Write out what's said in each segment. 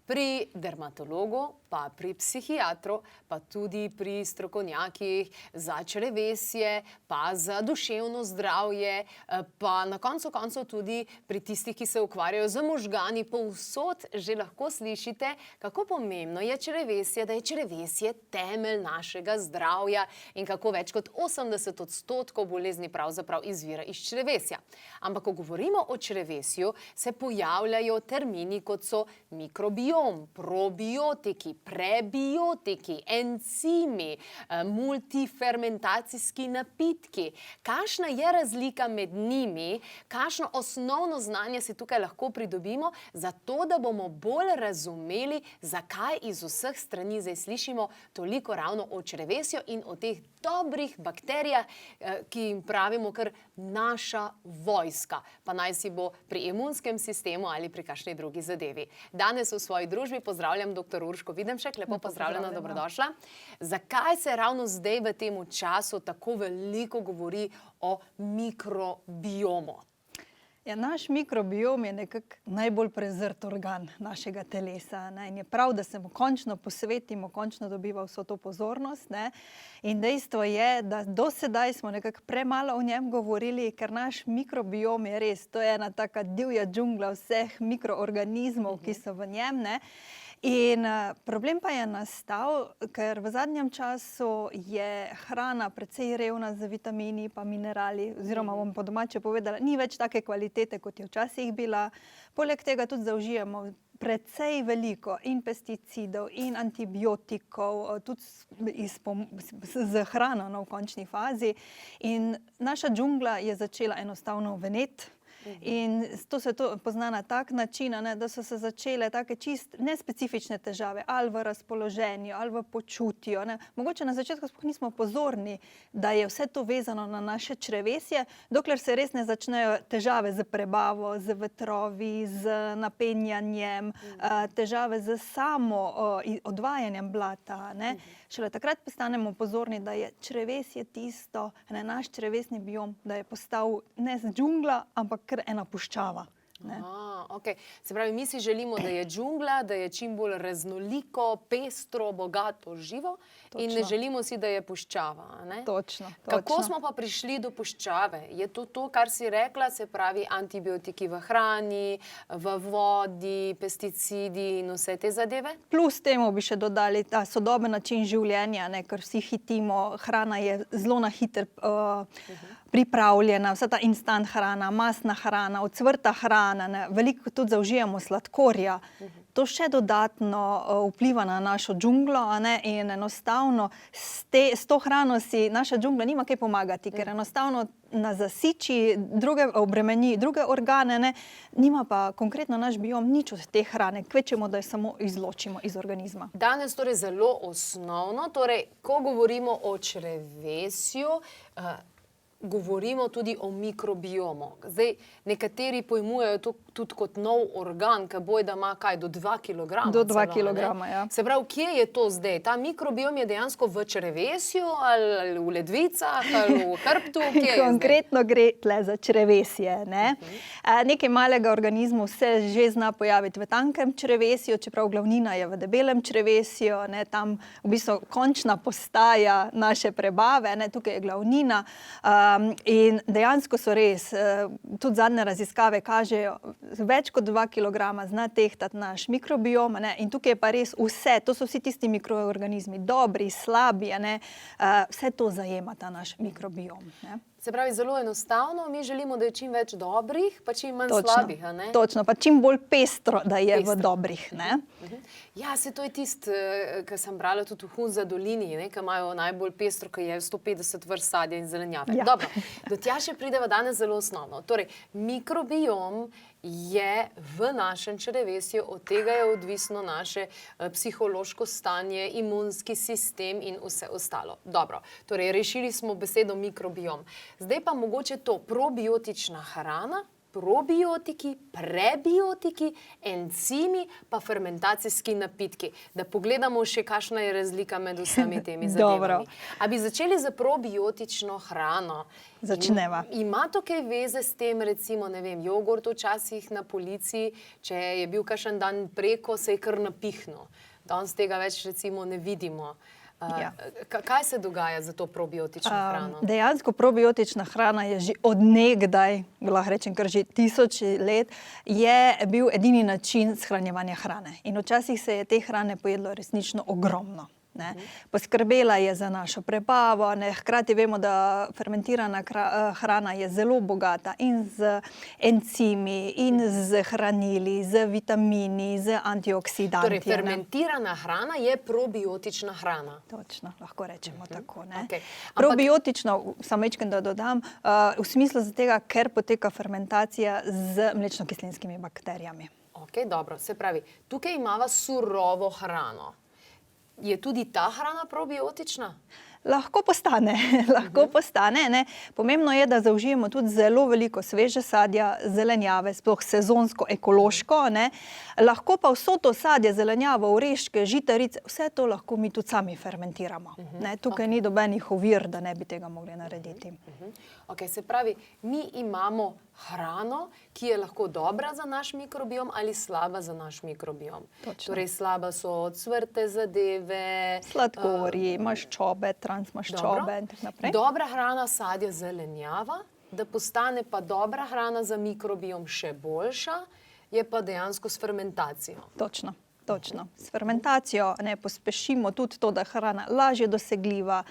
Pri dermatologu, pa pri psihiatru, pa tudi pri strokovnjakih za črevesje, pa za duševno zdravje, pa na koncu koncev tudi pri tistih, ki se ukvarjajo z možgani, povsod že lahko slišite, kako pomembno je črevesje, da je črevesje temelj našega zdravja in kako več kot 80% bolezni pravzaprav izvira iz črevesja. Ampak, ko govorimo o črevesju, se pojavljajo termini, kot so mikrobiom, probiotiki, prebiotiki, encimi, multifermentacijski napitki. Kakšna je razlika med njimi, kakšno osnovno znanje si tukaj lahko pridobimo, zato da bomo bolj razumeli, zakaj iz vseh strani zdaj slišimo toliko ravno o črevesju in o teh dobrih bakterijah, ki jim pravimo kar naša vojska, pa naj si bo pri imunskem sistemu ali pri kakšni drugi zadevi. Danes v svoji družbi pozdravljam dr. Urško Videmšek, lepo pozdravljena, dobrodošla. Zakaj se ravno zdaj v tem času tako veliko govori o mikrobiomu? Ja, naš mikrobiom je nekako najbolj prezrt organ našega telesa, ne? In je prav, da se mu končno posvetimo, končno dobiva vso to pozornost, ne? In dejstvo je, da do sedaj smo nekako premalo o njem govorili, ker naš mikrobiom je res, to je ena taka divja džungla vseh mikroorganizmov, ki so v njem, ne? In problem pa je nastal, ker v zadnjem času je hrana precej revna z vitamini pa minerali, oziroma bom po domače povedala, ni več take kvalitete, kot je včasih bila. Poleg tega tudi zaužijemo precej veliko in pesticidov in antibiotikov, tudi z hrano v končni fazi. In naša džungla je začela enostavno veneti. In to se pozna na tak način, da so se začele take čist nespecifične težave, ali v razpoloženju, ali v počutju. Mogoče na začetku sploh nismo pozorni, da je vse to vezano na naše črevesje, dokler se res ne začnejo težave z prebavo, z vetrovi, z napenjanjem, težave z samo odvajanjem blata. Šele takrat postanemo pozorni, da je črevesje tisto, naš črevesni biom, da je postal ne džungla, ampak kar ena puščava. Okay. Se pravi, mi si želimo, da je džungla, da je čim bolj raznoliko, pestro, bogato, živo. Točno. In ne želimo si, da je puščava. Ne? Točno. Kako smo pa prišli do puščave? Je to, kar si rekla, se pravi antibiotiki v hrani, v vodi, pesticidi in vse te zadeve? Plus temu bi še dodali ta sodoben način življenja, ker vsi hitimo, hrana je zelo na hiter pripravljena, vsa ta instant hrana, masna hrana, ocvrta hrana, veliko tudi zaužijamo sladkorja. To še dodatno vpliva na našo džunglo, in enostavno s to hrano si naša džungla nima kaj pomagati, ker enostavno nas zasiči, obremeni druge organe, nima pa konkretno naš biom nič od te hrane, kvečemo, da jo samo izločimo iz organizma. Danes torej zelo osnovno, ko govorimo o črevesju, govorimo tudi o mikrobiomu. Zdaj, nekateri pojmujejo to tudi kot nov organ, ki bojda ima kaj, do 2 kilograma. Do 2 kilograma, ja. Se pravi, kje je to zdaj? Ta mikrobiom je dejansko v črevesju ali v ledvicah ali v hrbtu? Konkretno gre tle za črevesje. Nekaj malega organizmu se že zna pojaviti v tankem črevesju, čeprav glavnina je v debelem črevesju, tam v bistvu končna postaja naše prebave, tukaj je glavnina. In dejansko so res, tudi zadnje raziskave kažejo, več kot 2 kilograma zna tehtati naš mikrobiom, in tukaj je pa res vse, to so vsi tisti mikroorganizmi, dobri, slabi, vse to zajema ta naš mikrobiom. Se Se pravi, zelo enostavno, mi želimo, da je čim več dobrih, pa čim manj slabih, a ne? Točno, pa čim bolj pestro, da je v dobrih, ne? Ja, se to je tisto, kar sem brala tudi v Hunza dolini, ne, ki imajo najbolj pestro, ki je 150 vrst sadja in zelenjave. Ja. Dobro, do tja še prideva danes zelo osnovno. Torej, mikrobiom je v našem črevesju, od tega je odvisno naše psihološko stanje, imunski sistem in vse ostalo. Dobro, torej rešili smo besedo mikrobiom. Zdaj pa mogoče to probiotična hrana, probiotiki, prebiotiki, encimi pa fermentacijski napitki. Da pogledamo še, kakšna je razlika med vsemi temi zadevami. A bi začeli z probiotično hrano? Začneva. Ima to kaj veze s tem, recimo, ne vem, jogurt včasih na polici, če je bil kakšen dan preko, se je kar napihnil. Danes tega več recimo ne vidimo. Kaj se dogaja za to probiotično hrano? Dejansko probiotična hrana je že od nekdaj, lahko rečem kar že 1000 let, je bil edini način shranjevanja hrane. In včasih se je te hrane pojedlo resnično ogromno. Ne. Poskrbela je za našo prebavo, ne. Hkrati vemo, da fermentirana hrana je zelo bogata in z encimi, in z hranili, z vitamini, z antioksidanti. Torej, fermentirana hrana je probiotična hrana. Točno, lahko rečemo tako. Ne. Okay. Probiotično, samo majčkeno da dodam, v smislu tega, ker poteka fermentacija z mlečno-kislinskimi bakterijami. Ok, dobro. Se pravi, tukaj imava surovo hrano. Je tudi ta hrana probiotična? Lahko postane, lahko postane. Ne. Pomembno je, da zaužijemo tudi zelo veliko sveže sadja, zelenjave, sploh sezonsko, ekološko. Ne. Lahko pa vso to sadje, zelenjavo, oreške, žitarice, vse to lahko mi tudi sami fermentiramo. Ne. Tukaj ni nobenih ovir, da ne bi tega mogli narediti. Ok, se pravi, mi imamo hrano, ki je lahko dobra za naš mikrobiom ali slaba za naš mikrobiom. Točno. Torej, slaba so ocvrte zadeve, sladkorji, maščobe, transmaščobe in tako naprej. Dobra hrana, sadje, zelenjava, da postane pa dobra hrana za mikrobiom še boljša, je pa dejansko s fermentacijo. Točno. Točno. S fermentacijo ne pospešimo tudi to, da je hrana lažje dosegljiva,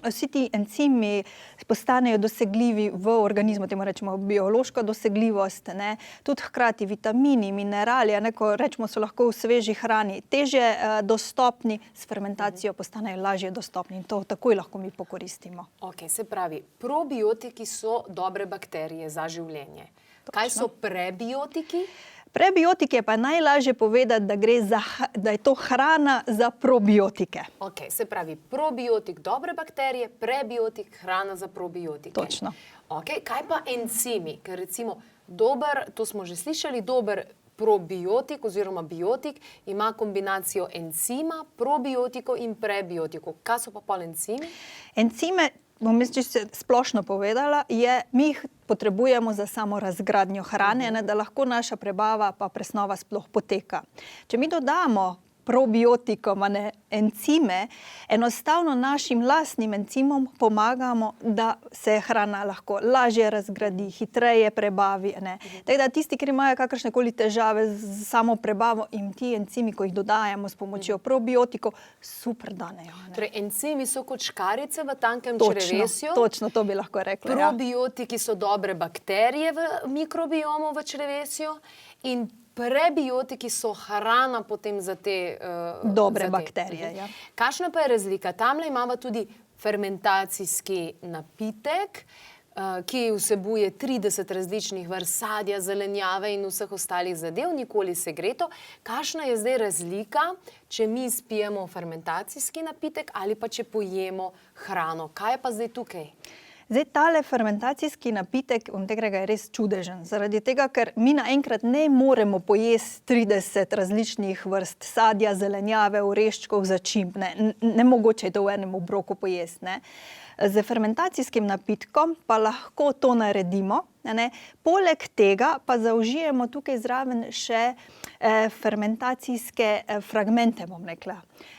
vsi ti encimi postanejo dosegljivi v organizmu, temu rečemo biološka dosegljivost, ne. Tudi hkrati vitamini, minerali, ne, ko rečemo, so lahko v sveži hrani težje dostopni, s fermentacijo postanejo lažje dostopni in to takoj lahko mi pokoristimo. Ok, se pravi, probiotiki so dobre bakterije za življenje. Kaj so prebiotiki? Prebiotike pa je najlažje povedati, da je to hrana za probiotike. Ok, se pravi, probiotik dobre bakterije, prebiotik hrana za probiotike. Točno. Ok, kaj pa encimi? Ker recimo dober, to smo že slišali, dober probiotik oziroma biotik ima kombinacijo encima, probiotikov in prebiotikov. Kaj so pa pol encimi? Encime, bom jaz čisto splošno povedala, mi jih potrebujemo za samo razgradnjo hrane, ne, da lahko naša prebava pa presnova sploh poteka. Če mi dodamo probiotikom, encime, enostavno našim lastnim encimom pomagamo, da se hrana lahko lažje razgradi, hitreje prebavi. Tako da tisti, ki imajo kakršnekoli težave z samo prebavo, in ti encimi, ko jih dodajamo s pomočjo probiotikov, super danejo. Torej, encimi so kot škarjice v tankem črevesju. Točno, to bi lahko rekla. Probiotiki so dobre bakterije v mikrobiomu v črevesju in prebiotiki so hrana potem za te dobre bakterije. Ja. Kakšna pa je razlika? Tamle imamo tudi fermentacijski napitek, ki vsebuje 30 različnih vrst sadja, zelenjave in vseh ostalih zadev, nikoli segreto. Kakšna je zdaj razlika, če mi spijemo fermentacijski napitek ali pa če pojemo hrano? Kaj je pa zdaj tukaj? Zdaj, tale fermentacijski napitek, je res čudežen, zaradi tega, ker mi naenkrat ne moremo pojesti 30 različnih vrst sadja, zelenjave, oreščkov, začimb. Nemogoče je to v enem obroku pojesti. Ne. Z fermentacijskim napitkom pa lahko to naredimo. Ne. Poleg tega pa zaužijemo tukaj zraven še fermentacijske fragmente, bom rekla.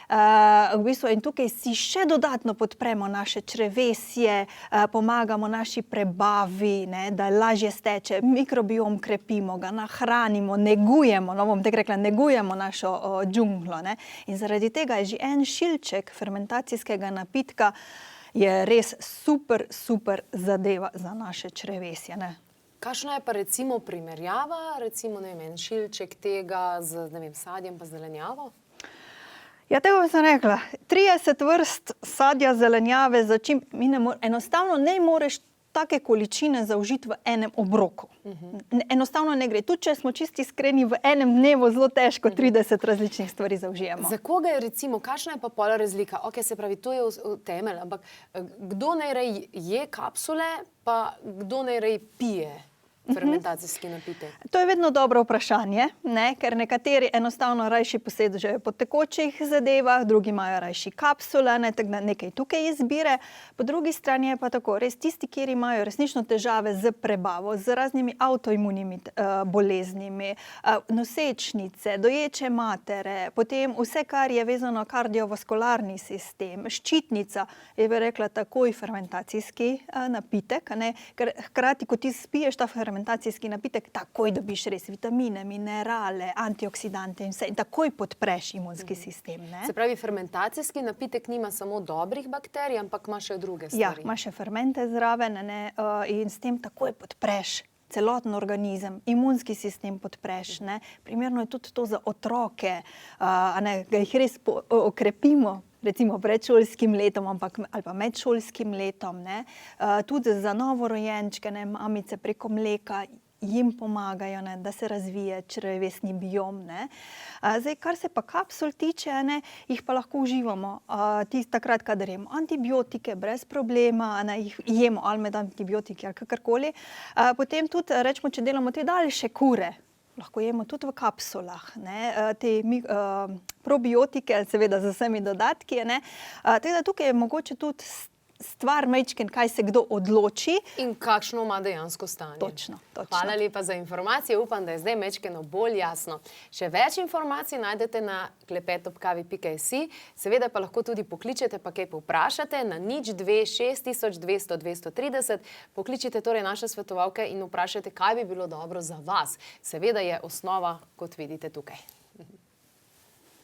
V bistvu, in tukaj si še dodatno podpremo naše črevesje, pomagamo naši prebavi, ne, da lažje steče, mikrobiom krepimo, ga nahranimo, negujemo, bom tako rekla, negujemo našo džunglo. Ne. In zaradi tega je že en šilček fermentacijskega napitka je res super, super zadeva za naše črevesje. Ne? Kakšna je pa recimo primerjava, recimo, ne vem, en šilček tega z, ne vem, sadjem pa zelenjavo? Ja, tega bi sem rekla. 30 vrst sadja, zelenjave, enostavno ne moreš take količine zaužiti v enem obroku. Enostavno ne gre. Tudi če smo čisti iskreni, v enem dnevu zelo težko 30 različnih stvari zaužijemo. Za koga je recimo, kakšna je pa pola razlika? Ok, se pravi, to je temelj, ampak kdo najrej je kapsule, pa kdo najrej pije fermentacijski napitek? To je vedno dobro vprašanje, ne? Ker nekateri enostavno rajši posežejo po tekočih zadevah, drugi imajo rajši kapsule, ne? Tako da nekaj tukaj izbire. Po drugi strani je pa tako, res tisti, kjer imajo resnično težave z prebavo, z raznimi avtoimunimi boleznimi, nosečnice, doječe matere, potem vse, kar je vezano kardiovaskularni sistem, ščitnica, je bi rekla takoj fermentacijski napitek, ne? Ker hkrati, ko ti spiješ ta fermentacijski napitek, takoj dobiš res vitamine, minerale, antioksidante in vse. In takoj podpreš imunski sistem. Ne? Se pravi, fermentacijski napitek nima samo dobrih bakterij, ampak ima še druge stvari. Ja, ima še fermente zraven, ne? In s tem takoj podpreš celoten organizem, imunski sistem podpreš. Ne? Primerno je tudi to za otroke, da jih res okrepimo, recimo predšolskim letom ali pa medšolskim letom. Ne? Tudi za novorojenčke, ne? Mamice preko mleka jim pomagajo, ne? Da se razvije črevesni biom. Ne? Zdaj, kar se pa kapsul tiče, ne? Jih pa lahko uživamo takrat, kadar jemo antibiotike, brez problema, ne? Jih jemo ali med antibiotiki ali kakorkoli. Potem tudi, rečemo, če delamo te daljše kure, lahko jemo tudi v kapsulah, ne? Te probiotike, seveda z vsemi dodatki. Ne? Tako da tukaj je mogoče tudi stvar majčken, kaj se kdo odloči. In kakšno ima dejansko stanje. Točno. Hvala lepa za informacije. Upam, da je zdaj majčkeno bolj jasno. Še več informacij najdete na klepet@kavi.si. Seveda pa lahko tudi pokličete, pa kaj povprašate na 02 6200 230. Pokličite torej naše svetovalke in vprašajte, kaj bi bilo dobro za vas. Seveda je osnova, kot vidite tukaj.